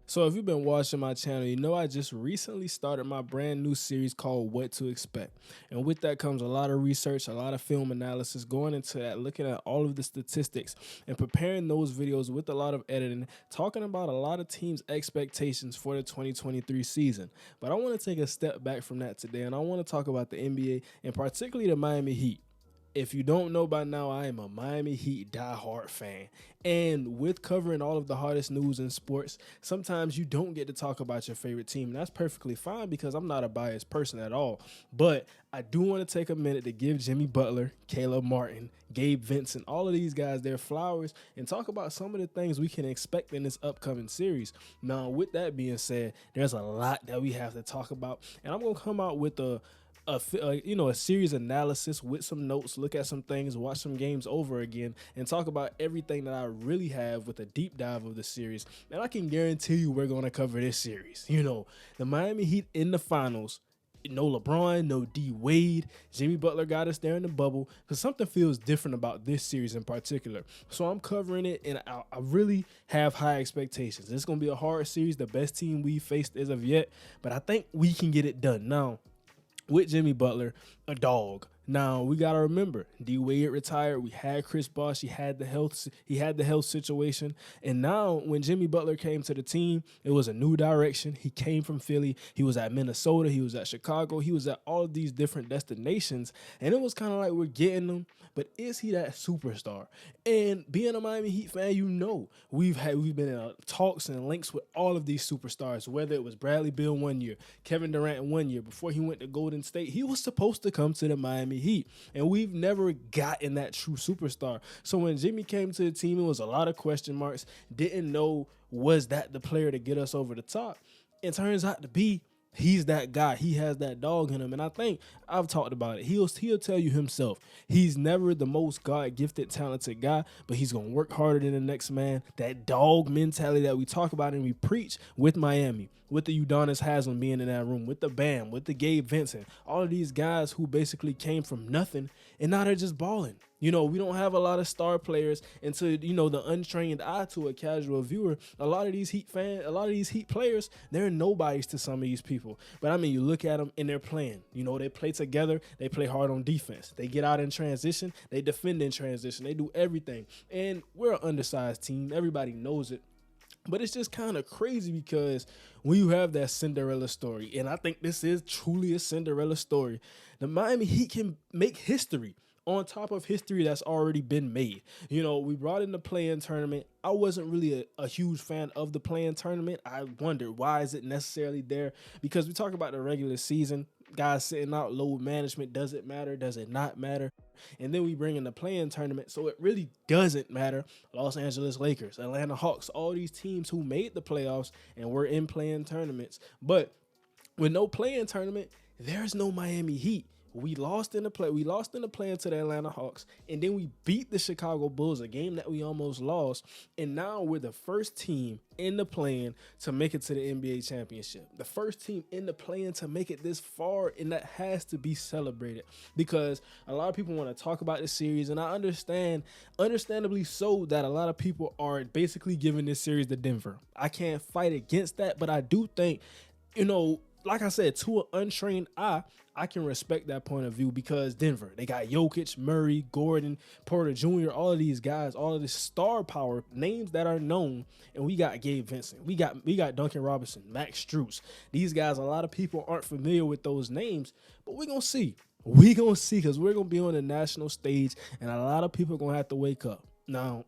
So if you've been watching my channel, you know I just recently started my brand new series called What to Expect. And with that comes a lot of research, a lot of film analysis, going into that, looking at all of the statistics and preparing those videos with a lot of editing, talking about a lot of teams' expectations for the 2023 season. But I want to take a step back from that today, and I want to talk about the NBA and particularly the Miami Heat. If you don't know by now, I am a Miami Heat diehard fan. And with covering all of the hottest news in sports, sometimes you don't get to talk about your favorite team. And that's perfectly fine because I'm not a biased person at all. But I do want to take a minute to give Jimmy Butler, Caleb Martin, Gabe Vincent, all of these guys their flowers and talk about some of the things we can expect in this upcoming series. Now, with that being said, there's a lot that we have to talk about. And I'm going to come out with a series analysis with some notes, look at some things, watch some games over again, and talk about everything that I really have with a deep dive of the series. And I can guarantee you we're going to cover this series. The Miami Heat in the finals. No LeBron, no D Wade. Jimmy Butler got us there in the bubble because something feels different about this series in particular. So I'm covering it, and I really have high expectations. It's going to be a hard series, the best team we faced as of yet, but I think we can get it done. Now, with Jimmy Butler, a dog. Now we gotta remember, D Wade retired. We had Chris Bosh. He had the health situation, and now when Jimmy Butler came to the team, it was a new direction. He came from Philly. He was at Minnesota. He was at Chicago. He was at all of these different destinations, and it was kind of like we're getting him. But is he that superstar? And being a Miami Heat fan, we've been in talks and links with all of these superstars. Whether it was Bradley Beal 1 year, Kevin Durant 1 year before he went to Golden State, he was supposed to come to the Miami Heat, and we've never gotten that true superstar. So when Jimmy came to the team, it was a lot of question marks. Didn't know, was that the player to get us over the top? It turns out to be, he's that guy. He has that dog in him, and I think I've talked about it. He'll tell you himself. He's never the most God-gifted, talented guy, but he's gonna work harder than the next man. That dog mentality that we talk about and we preach with Miami, with the Udonis Haslam being in that room, with the Bam, with the Gabe Vincent, all of these guys who basically came from nothing and now they're just balling. We don't have a lot of star players, and to the untrained eye, to a casual viewer, a lot of these Heat players, they're nobodies to some of these people. But I mean, you look at them and they're playing. They play together. They play hard on defense. They get out in transition. They defend in transition. They do everything. And we're an undersized team. Everybody knows it. But it's just kind of crazy because when you have that Cinderella story, and I think this is truly a Cinderella story, the Miami Heat can make history on top of history that's already been made. We brought in the play-in tournament. I wasn't really a huge fan of the play-in tournament. I wondered, why is it necessarily there? Because we talk about the regular season, guys sitting out, load management, does it matter? Does it not matter? And then we bring in the play-in tournament, so it really doesn't matter. Los Angeles Lakers, Atlanta Hawks, all these teams who made the playoffs and were in play-in tournaments. But with no play-in tournament, there's no Miami Heat. We lost in the play-in to the Atlanta Hawks, and then we beat the Chicago Bulls, a game that we almost lost. And now we're the first team in the play-in to make it to the NBA championship. The first team in the play-in to make it this far, and that has to be celebrated because a lot of people want to talk about this series, and I understandably so, that a lot of people are basically giving this series to Denver. I can't fight against that, but I do think, like I said, to an untrained eye, I can respect that point of view because Denver, they got Jokic, Murray, Gordon, Porter Jr., all of these guys, all of this star power, names that are known, and we got Gabe Vincent, we got Duncan Robinson, Max Strus. These guys, a lot of people aren't familiar with those names, but we're going to see. We're going to see because we're going to be on the national stage, and a lot of people are going to have to wake up. Now,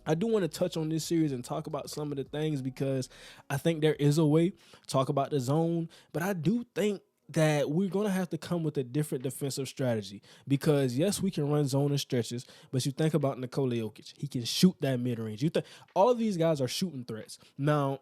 I do want to touch on this series and talk about some of the things because I think there is a way to talk about the zone, but I do think that we're going to have to come with a different defensive strategy because, yes, we can run zone and stretches, but you think about Nikola Jokic. He can shoot that mid-range. All of these guys are shooting threats. Now,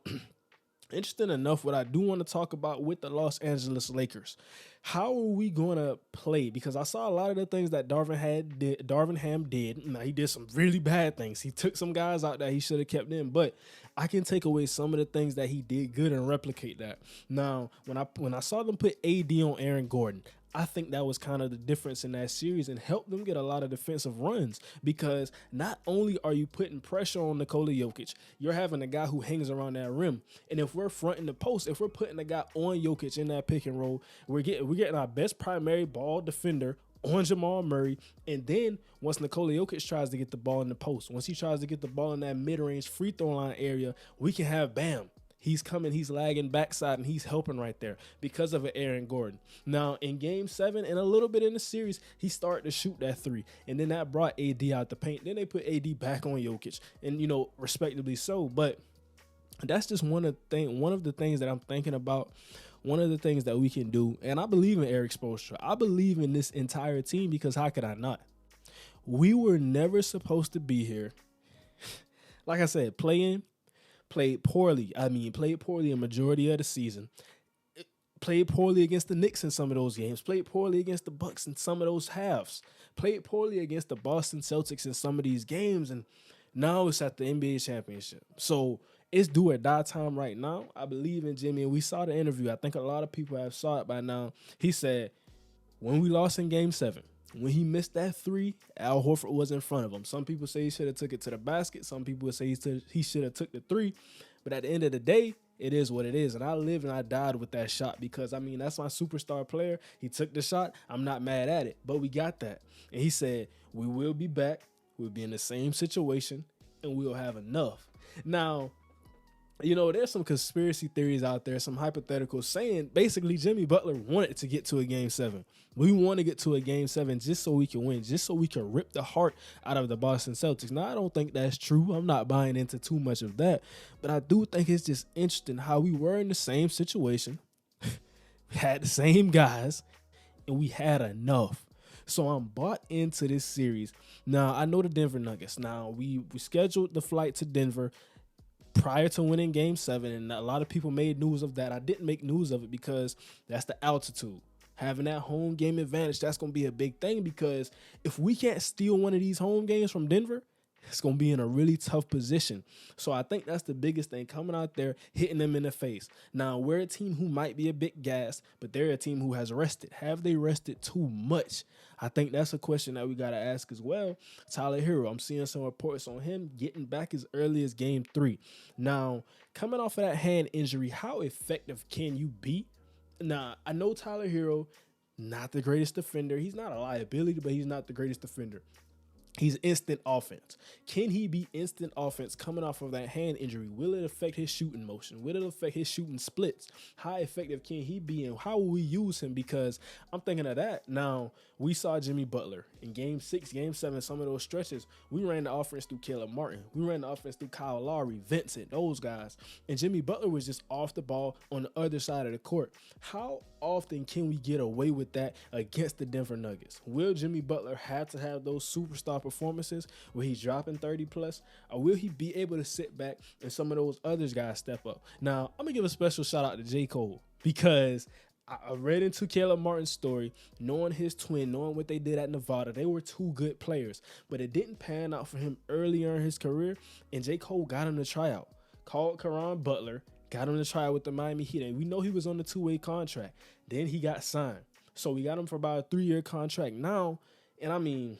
interesting enough, what I do want to talk about with the Los Angeles Lakers, how are we going to play? Because I saw a lot of the things that Darvin Ham did. Now, he did some really bad things. He took some guys out that he should have kept in, but I can take away some of the things that he did good and replicate that. Now, when I saw them put AD on Aaron Gordon, I think that was kind of the difference in that series and helped them get a lot of defensive runs because not only are you putting pressure on Nikola Jokic, you're having a guy who hangs around that rim. And if we're fronting the post, if we're putting a guy on Jokic in that pick and roll, we're getting our best primary ball defender on Jamal Murray. And then once Nikola Jokic tries to get the ball in the post, once he tries to get the ball in that mid-range free throw line area, we can have Bam. He's coming, he's lagging backside, and he's helping right there because of an Aaron Gordon. Now, in Game 7 and a little bit in the series, he started to shoot that three, and then that brought AD out the paint. Then they put AD back on Jokic, and, respectively so. But that's just one of the things that I'm thinking about, one of the things that we can do. And I believe in Eric Spoelstra. I believe in this entire team because how could I not? We were never supposed to be here. Like I said, played poorly. Played poorly a majority of the season. Played poorly against the Knicks in some of those games. Played poorly against the Bucks in some of those halves. Played poorly against the Boston Celtics in some of these games. And now it's at the NBA championship. So it's do or die time right now. I believe in Jimmy. And we saw the interview. I think a lot of people have saw it by now. He said, when we lost in Game 7, when he missed that three, Al Horford was in front of him. Some people say he should have took it to the basket. Some people would say he should have took the three. But at the end of the day, it is what it is. And I lived and I died with that shot because, that's my superstar player. He took the shot. I'm not mad at it. But we got that. And he said, we will be back. We'll be in the same situation, and we'll have enough. Now, there's some conspiracy theories out there, some hypotheticals saying basically Jimmy Butler wanted to get to a Game 7. We want to get to a Game 7 just so we can win, just so we can rip the heart out of the Boston Celtics. Now, I don't think that's true. I'm not buying into too much of that. But I do think it's just interesting how we were in the same situation, we had the same guys, and we had enough. So I'm bought into this series. Now, I know the Denver Nuggets. Now, we scheduled the flight to Denver prior to winning Game 7, and a lot of people made news of that. I didn't make news of it because that's the altitude. Having that home game advantage, that's going to be a big thing because if we can't steal one of these home games from Denver, it's going to be in a really tough position. So I think that's the biggest thing, coming out there, hitting them in the face. Now, we're a team who might be a bit gassed, but they're a team who has rested. Have they rested too much? I think that's a question that we got to ask as well. Tyler Hero, I'm seeing some reports on him getting back as early as Game 3. Now, coming off of that hand injury, how effective can you be? Now, I know Tyler Hero, not the greatest defender. He's not a liability, but he's not the greatest defender. He's instant offense. Can he be instant offense coming off of that hand injury? Will it affect his shooting motion? Will it affect his shooting splits? How effective can he be, and how will we use him? Because I'm thinking of that. Now, we saw Jimmy Butler in Game 6, Game 7, some of those stretches. We ran the offense through Caleb Martin. We ran the offense through Kyle Lowry, Vincent, those guys. And Jimmy Butler was just off the ball on the other side of the court. How often can we get away with that against the Denver Nuggets? Will Jimmy Butler have to have those superstar performances where he's dropping 30 plus, or will he be able to sit back and some of those others guys step up? Now, I'm gonna give a special shout out to J. Cole because I read into Caleb Martin's story, knowing his twin, knowing what they did at Nevada. They were two good players, but it didn't pan out for him earlier in his career, and J. Cole got him to try out. Called Caron Butler, got him to try out with the Miami Heat, and we know he was on the two-way contract. Then he got signed. So we got him for about a 3-year contract now, and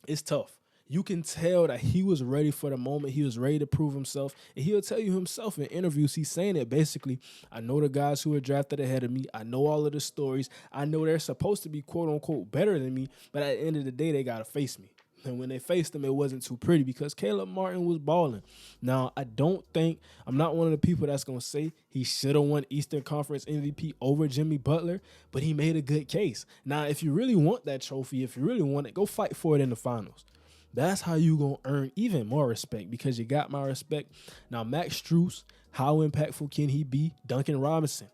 it's tough. You can tell that he was ready for the moment. He was ready to prove himself. And he'll tell you himself in interviews, he's saying it basically, I know the guys who are drafted ahead of me. I know all of the stories. I know they're supposed to be quote unquote better than me, but at the end of the day, they got to face me. And when they faced him, it wasn't too pretty because Caleb Martin was balling. Now, I'm not one of the people that's going to say he should have won Eastern Conference MVP over Jimmy Butler, but he made a good case. Now, if you really want that trophy, if you really want it, go fight for it in the finals. That's how you going to earn even more respect because you got my respect. Now, Max Strus, how impactful can he be? Duncan Robinson.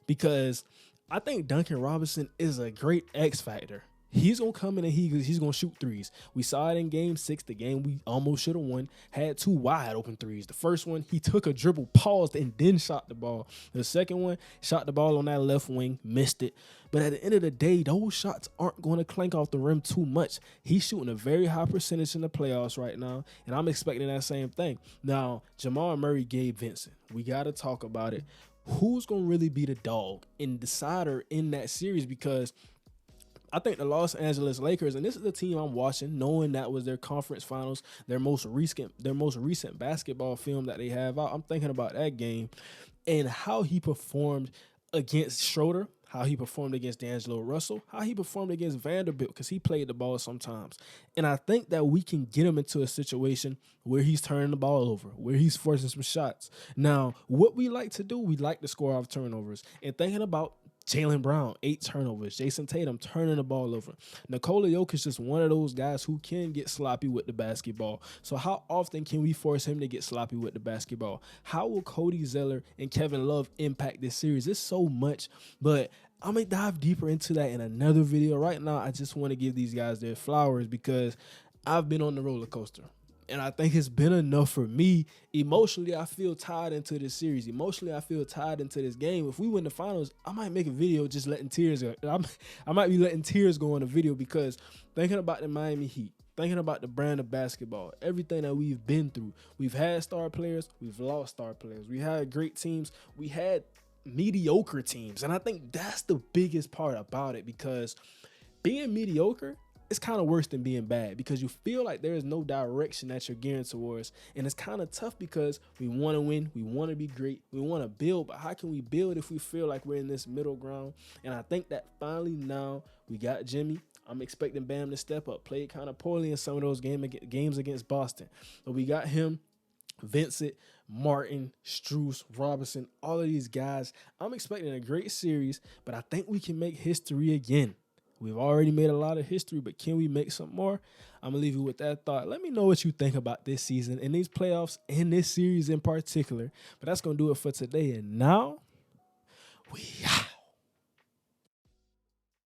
Because I think Duncan Robinson is a great X factor. He's going to come in and he's going to shoot threes. We saw it in Game 6, the game we almost should have won, had 2 wide open threes. The first one, he took a dribble, paused, and then shot the ball. The second one, shot the ball on that left wing, missed it. But at the end of the day, those shots aren't going to clank off the rim too much. He's shooting a very high percentage in the playoffs right now, and I'm expecting that same thing. Now, Jamal Murray, Gabe Vincent, we got to talk about it. Who's going to really be the dog and decider in that series? Because I think the Los Angeles Lakers, and this is the team I'm watching, knowing that was their conference finals, their most recent basketball film that they have out. I'm thinking about that game and how he performed against Schroeder, how he performed against D'Angelo Russell, how he performed against Vanderbilt, because he played the ball sometimes. And I think that we can get him into a situation where he's turning the ball over, where he's forcing some shots. Now, what we like to do, we like to score off turnovers. And thinking about Jaylen Brown, 8 turnovers. Jason Tatum turning the ball over. Nikola Jokic is just one of those guys who can get sloppy with the basketball. So how often can we force him to get sloppy with the basketball? How will Cody Zeller and Kevin Love impact this series? It's so much, but I'm going to dive deeper into that in another video. Right now, I just want to give these guys their flowers because I've been on the roller coaster. And I think it's been enough for me. Emotionally, I feel tied into this series. Emotionally, I feel tied into this game. If we win the finals, I might make a video just letting tears go. I might be letting tears go in the video because thinking about the Miami Heat, thinking about the brand of basketball, everything that we've been through. We've had star players. We've lost star players. We had great teams. We had mediocre teams. And I think that's the biggest part about it, because being mediocre, it's kind of worse than being bad, because you feel like there is no direction that you're gearing towards. And it's kind of tough because we want to win. We want to be great. We want to build. But how can we build if we feel like we're in this middle ground? And I think that finally now we got Jimmy. I'm expecting Bam to step up. Played kind of poorly in some of those games against Boston. But we got him, Vincent, Martin, Strus, Robinson, all of these guys. I'm expecting a great series, but I think we can make history again. We've already made a lot of history, but can we make some more? I'm going to leave you with that thought. Let me know what you think about this season and these playoffs and this series in particular. But that's going to do it for today. And now we